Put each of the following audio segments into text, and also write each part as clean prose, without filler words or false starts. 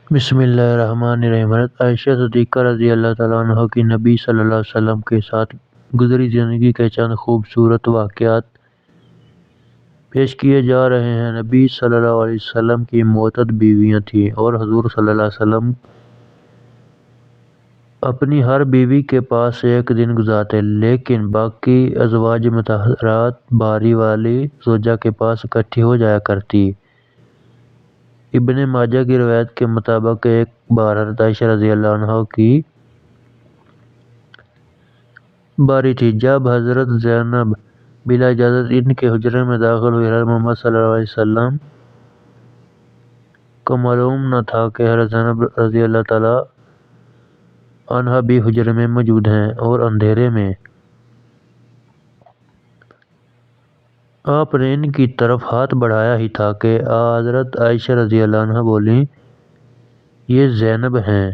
بسم اللہ الرحمن الرحیم۔ حضرت عائشہ صدیقہ رضی اللہ تعالیٰ عنہ کی نبی صلی اللہ علیہ وسلم کے ساتھ گزری زندگی کے چند خوبصورت واقعات پیش کیے جا رہے ہیں۔ نبی صلی اللہ علیہ وسلم کی معتد بیویاں تھیں اور حضور صلی اللہ علیہ وسلم اپنی ہر بیوی کے پاس ایک دن گزارتے، لیکن باقی ازواج مطہرات باری والی زوجہ کے پاس اکٹھی ہو جایا کرتی۔ ابن ماجہ کی روایت کے مطابق ایک بار حضرت عائشہ رضی اللہ عنہ کی باری تھی جب حضرت زینب بلا اجازت ان کے حجرے میں داخل ہوئی۔ حضرت محمد صلی اللہ علیہ وسلم کو معلوم نہ تھا کہ حضرت زینب رضی اللہ تعالی عنہا بھی حجرے میں موجود ہیں اور اندھیرے میں آپ نے ان کی طرف ہاتھ بڑھایا ہی تھا کہ حضرت عائشہ رضی اللہ عنہا بولیں، یہ زینب ہیں۔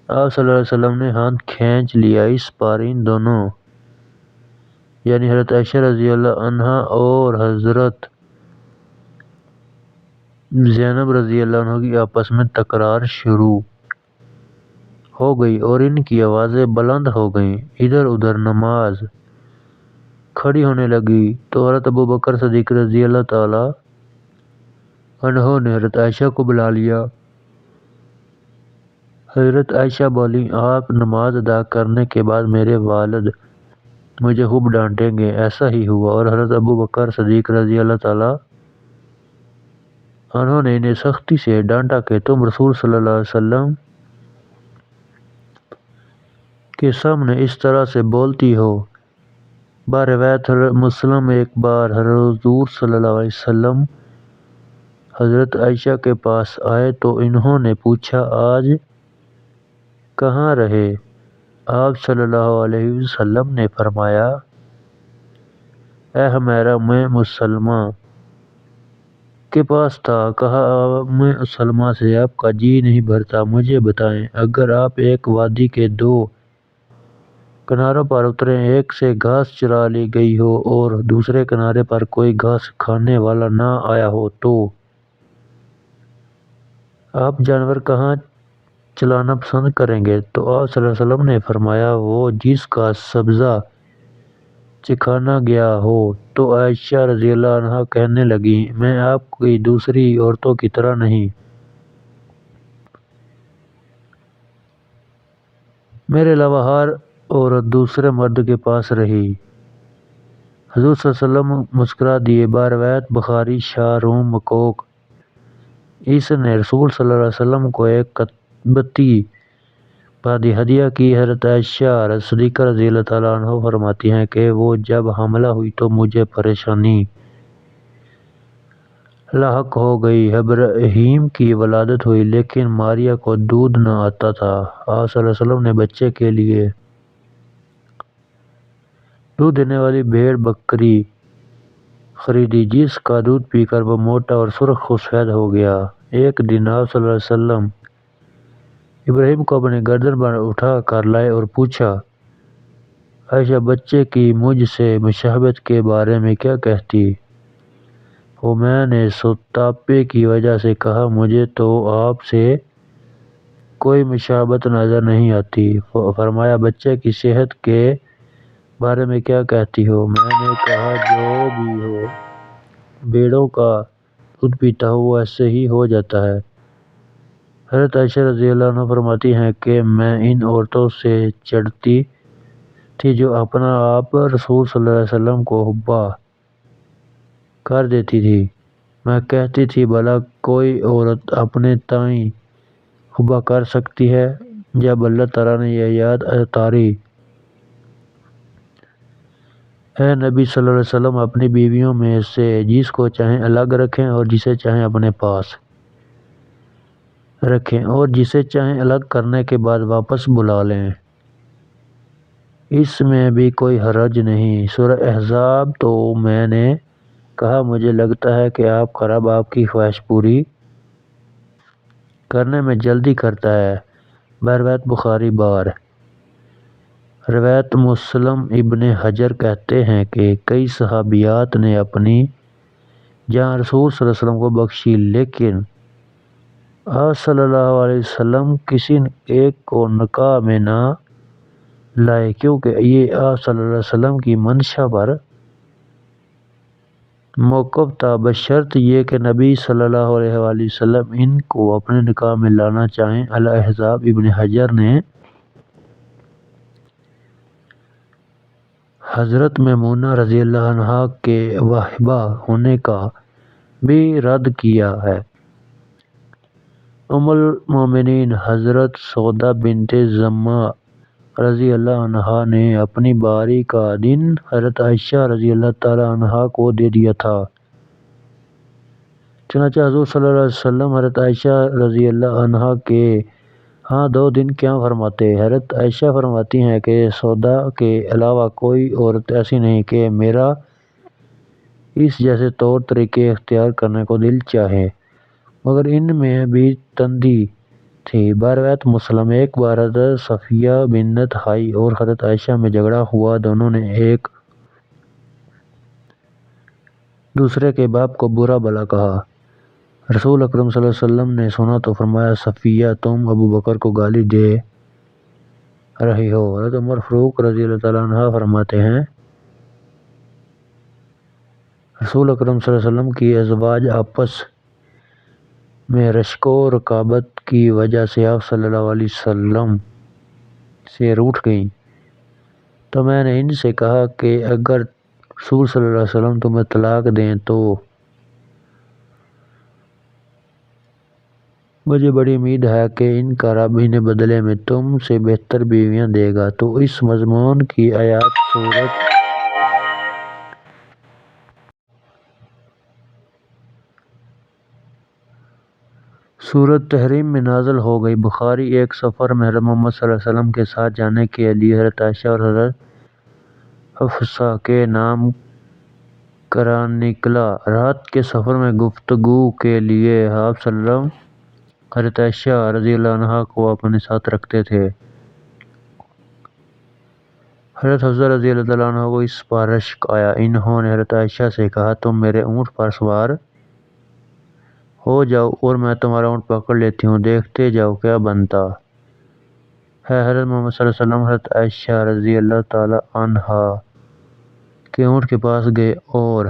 آپ صلی اللہ علیہ وسلم نے ہاتھ کھینچ لیا۔ اس پر ان دونوں یعنی حضرت عائشہ رضی اللہ عنہا اور حضرت زینب رضی اللہ عنہ کی آپس میں تکرار شروع ہو گئی اور ان کی آوازیں بلند ہو گئیں۔ ادھر ادھر نماز کھڑی ہونے لگی تو حضرت ابوبکر صدیق رضی اللہ تعالی عنہ نے حضرت عائشہ کو بلا لیا۔ حضرت عائشہ بولیں، آپ نماز ادا کرنے کے بعد میرے والد مجھے خوب ڈانٹیں گے۔ ایسا ہی ہوا اور حضرت ابوبکر صدیق رضی اللہ تعالی عنہ نے انہیں سختی سے ڈانٹا کہ تم رسول صلی اللہ علیہ وسلم کے سامنے اس طرح سے بولتی ہو۔ بروایت مسلم ایک بار حضور صلی اللہ علیہ وسلم حضرت عائشہ کے پاس آئے تو انہوں نے پوچھا، آج کہاں رہے؟ آپ صلی اللہ علیہ وسلم نے فرمایا، اے حمیرہ میں مسلمہ کے پاس تھا۔ کہا، میں مسلمہ سے آپ کا جی نہیں بھرتا، مجھے بتائیں اگر آپ ایک وادی کے دو کناروں پر اتریں، ایک سے گھاس چرا لی گئی ہو اور دوسرے کنارے پر کوئی گھاس کھانے والا نہ آیا ہو تو آپ جانور کہاں چلانا پسند کریں گے؟ تو آپ صلی اللہ علیہ وسلم نے فرمایا، وہ جس کا سبزہ چکھانا گیا ہو۔ تو عائشہ رضی اللہ عنہا کہنے لگیں، میں آپ کی دوسری عورتوں کی طرح نہیں، میرے علاوہ ہر عورت دوسرے مرد کے پاس رہی۔ حضور صلی اللہ علیہ وسلم مسکرا دیے۔ بروایت بخاری شاہ روم مکوک اس نے رسول صلی اللہ علیہ وسلم کو ایک قیمتی وادی ہدیہ کی۔ حضرت عائشہ صدیقہ رضی اللہ تعالیٰ عنہ فرماتی ہیں کہ وہ جب حاملہ ہوئی تو مجھے پریشانی لاحق ہو گئی۔ ابراہیم کی ولادت ہوئی لیکن ماریا کو دودھ نہ آتا تھا۔ آپ صلی اللہ علیہ وسلم نے بچے کے لیے دودھ دینے والی بھیڑ بکری خریدی جس کا دودھ پی کر وہ موٹا اور سرخ و سفید ہو گیا۔ ایک دن آپ صلی اللہ علیہ وسلم ابراہیم کو اپنے گردن پر اٹھا کر لائے اور پوچھا، عائشہ بچے کی مجھ سے مشابہت کے بارے میں کیا کہتی ہو؟ میں نے سوتاپے کی وجہ سے کہا، مجھے تو آپ سے کوئی مشابہت نظر نہیں آتی۔ فرمایا، بچے کی صحت کے بارے میں کیا کہتی ہو؟ میں نے کہا، جو بھی ہو، بھیڑوں کا دودھ پیتا ہو وہ ایسے ہی ہو جاتا ہے۔ حضرت عائشہ رضی اللہ عنہ فرماتی ہیں کہ میں ان عورتوں سے چڑھتی تھی جو اپنا آپ رسول صلی اللہ علیہ وسلم کو حبا کر دیتی تھی۔ میں کہتی تھی، بھلا کوئی عورت اپنے تئیں حبا کر سکتی ہے؟ جب اللہ تعالیٰ نے یہ آیات اتاری، اے نبی صلی اللہ علیہ وسلم اپنی بیویوں میں سے جس کو چاہیں الگ رکھیں اور جسے چاہیں اپنے پاس رکھیں اور جسے چاہیں الگ کرنے کے بعد واپس بلا لیں، اس میں بھی کوئی حرج نہیں۔ سورہ احزاب۔ تو میں نے کہا، مجھے لگتا ہے کہ آپ کا رب آپ کی خواہش پوری کرنے میں جلدی کرتا ہے۔ بروایت بخاری بار روایت مسلم ابن حجر کہتے ہیں کہ کئی صحابیات نے اپنی جان رسول صلی اللہ علیہ وسلم کو بخشی لیکن آپ صلی اللہ علیہ وسلم کسی ایک کو نکاح میں نہ لائے، کیونکہ یہ آپ صلی اللہ علیہ وسلم کی منشا پر موقف تھا، بشرط یہ کہ نبی صلی اللہ علیہ وآلہ وسلم ان کو اپنے نکاح میں لانا چاہیں۔ الاحزاب۔ ابن حجر نے حضرت میمونہ رضی اللہ عنہا کے واہبہ ہونے کا بھی رد کیا ہے۔ ام المومنین حضرت سودا بنت زمعہ رضی اللہ عنہا نے اپنی باری کا دن حضرت عائشہ رضی اللہ تعالی عنہا کو دے دیا تھا، چنانچہ حضور صلی اللہ علیہ وسلم حضرت عائشہ رضی اللہ عنہا کے ہاں 2 دن قیام فرماتے۔ حضرت عائشہ فرماتی ہیں کہ سودا کے علاوہ کوئی عورت ایسی نہیں کہ میرا اس جیسے طور طریقے اختیار کرنے کو دل چاہے، مگر ان میں بھی تندی تھی۔ بروایت مسلم ایک بار حضرت صفیہ بنت حیی اور حضرت عائشہ میں جھگڑا ہوا، دونوں نے ایک دوسرے کے باپ کو برا بھلا کہا۔ رسول اکرم صلی اللہ علیہ وسلم نے سنا تو فرمایا، صفیہ تم ابو بکر کو گالی دے رہی ہو۔ حضرت عمر فاروق رضی اللہ تعالیٰ عنہ فرماتے ہیں، رسول اکرم صلی اللہ علیہ وسلم کی ازواج آپس میں رشک و رکابت کی وجہ سے آپ صلی اللہ علیہ وسلم سے روٹھ گئیں، تو میں نے ان سے کہا کہ اگر رسول صلی اللہ علیہ وسلم تمہیں طلاق دیں تو مجھے بڑی امید ہے کہ ان کا رب انہیں بدلے میں تم سے بہتر بیویاں دے گا۔ تو اس مضمون کی آیات سورۃ تحریم میں نازل ہو گئی۔ بخاری۔ ایک سفر میں حضرت محمد صلی اللہ علیہ وسلم کے ساتھ جانے کے لیے حضرت عائشہ اور حضرت حفصہ کے نام قران نکلا۔ رات کے سفر میں گفتگو کے لیے آپ صلی اللہ علیہ وسلم حضرت عائشہ رضی اللہ عنہا کو اپنے ساتھ رکھتے تھے۔ حضرت حفصہ رضی اللہ تعالیٰ عنہ کو اس پر رشک آیا۔ انہوں نے حضرت عائشہ سے کہا، تم میرے اونٹ پر سوار ہو جاؤ اور میں تمہارا اونٹ پکڑ لیتی ہوں، دیکھتے جاؤ کیا بنتا ہے۔ حضرت محمد صلی اللہ علیہ وسلم حضرت عائشہ رضی اللہ تعالیٰ عنہا کے اونٹ کے پاس گئے اور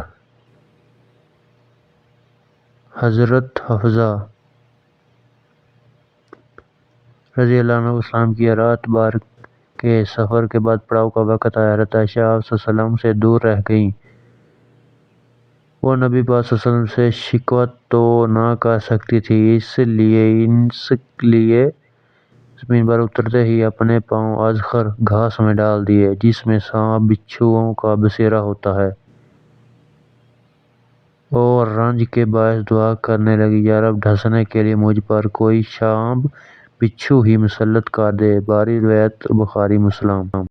حضرت حفصہ رضی اللہ عنہ کو سلام کیا۔ رات بھر کے سفر کے بعد پڑاؤ کا وقت آیا۔ حضرت عائشہ آپ صلی اللہ علیہ وسلم سے دور رہ گئیں۔ وہ نبی پاک صلی اللہ علیہ وسلم سے شکوہ تو نہ کر سکتی تھی، اس لیے زمین پر اترتے ہی اپنے پاؤں ازخر گھاس میں ڈال دیے، جس میں سانپ بچھوؤں کا بسیرا ہوتا ہے، اور رنج کے باعث دعا کرنے لگی، یا رب ڈھسنے کے لیے مجھ پر کوئی سانپ بچھو ہی مسلط کر دے۔ باری روایت بخاری مسلم۔